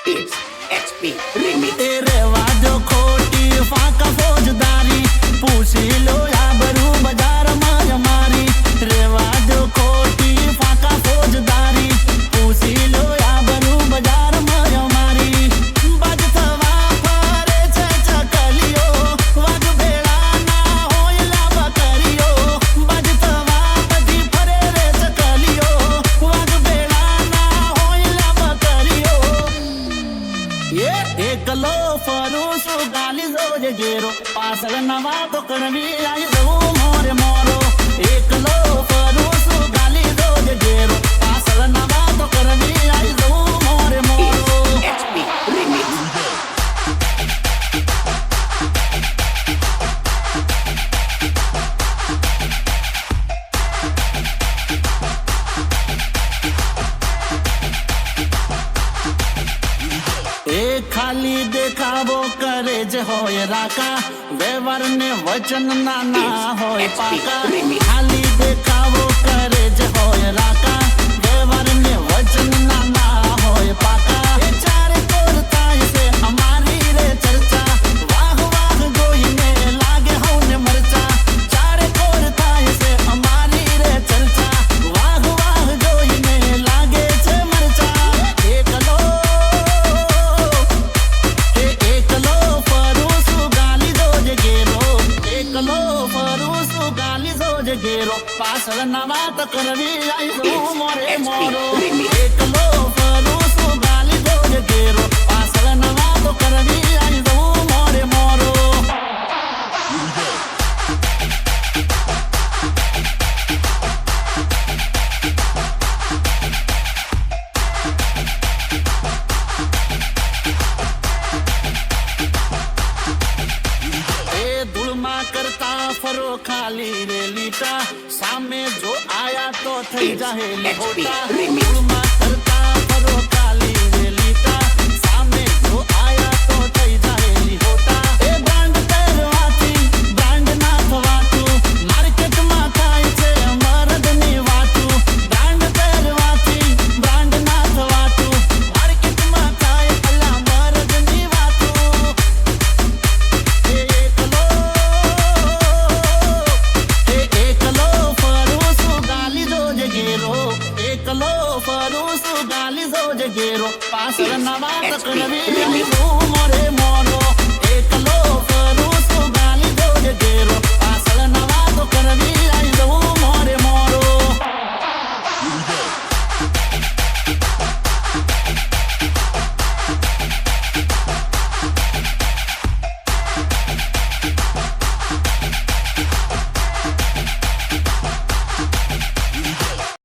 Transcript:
It's XP Remix. तेरे वादो खोटी फाका फौजदारी पूछी लो या बरू बाजार में हमारी रे वादो खोटी फाका फौजदारी पूछी लो या बरू बाजार में हमारी बज थवा फरे छे चकलियो वाग बेड़ा ना होयला बकरियो बज थवा बधी फरे रे चकलियो वाग बेड़ा ना होयला बकरियो ये एकलो फरूस गाली जोज गेरो पासल नवा तो करवी आई दो मोरे मोरो एकलो फरूस गाली जोज गेरो पासल नवा तो करवी आई दो मोरे मोरो It's XP Remix. ए खाली देखावो करे जे होय राका व्यवहार ने वचन नाना होय पाका खाली देखावो करे जे होय राका व्यवहार ने वचन नाना होय पाका ए चारे कोरता से हमारी रे चर्चा वाह वाह गोईने लागे होने मरचा चारे कोरता से हमारी रे चर्चा वाह वाह गोईने लागे छे मरचा एकलो एकलो फरूस गाली जोज गेरो एकलो फरूस गाली जोज गेरो पासल नवा तो करवी आई दो मोरे मोरो एकलो फरूस गाली जोज गेरो पासल नवा तो करवी आई दो मोरे मोरो ए धूळमा करता फरो खाली रे लीटा सामे जो आया तो થઈ જાહે લીહોટા ધૂળमा करता फरो खाली रे लीटा सामे जो आया तो થઈ જાહે લીહોટા એ બ્રાન્ડ પહેરવાથી બ્રાન્ડ ના થવાતું માર્કેટમાં થાય છે મરદની વાતું બ્રાન્ડ પહેરવાથી બ્રાન્ડ ના થવાતું માર્કેટમાં થાય ભલા મરદની વાતું एकलो फरूस गाली जोज गेरो एकलो फरूस गाली जोज गेरो पासल नवा तक रवी मोरे मोरो एकलो फरूस गाली जोज गेरो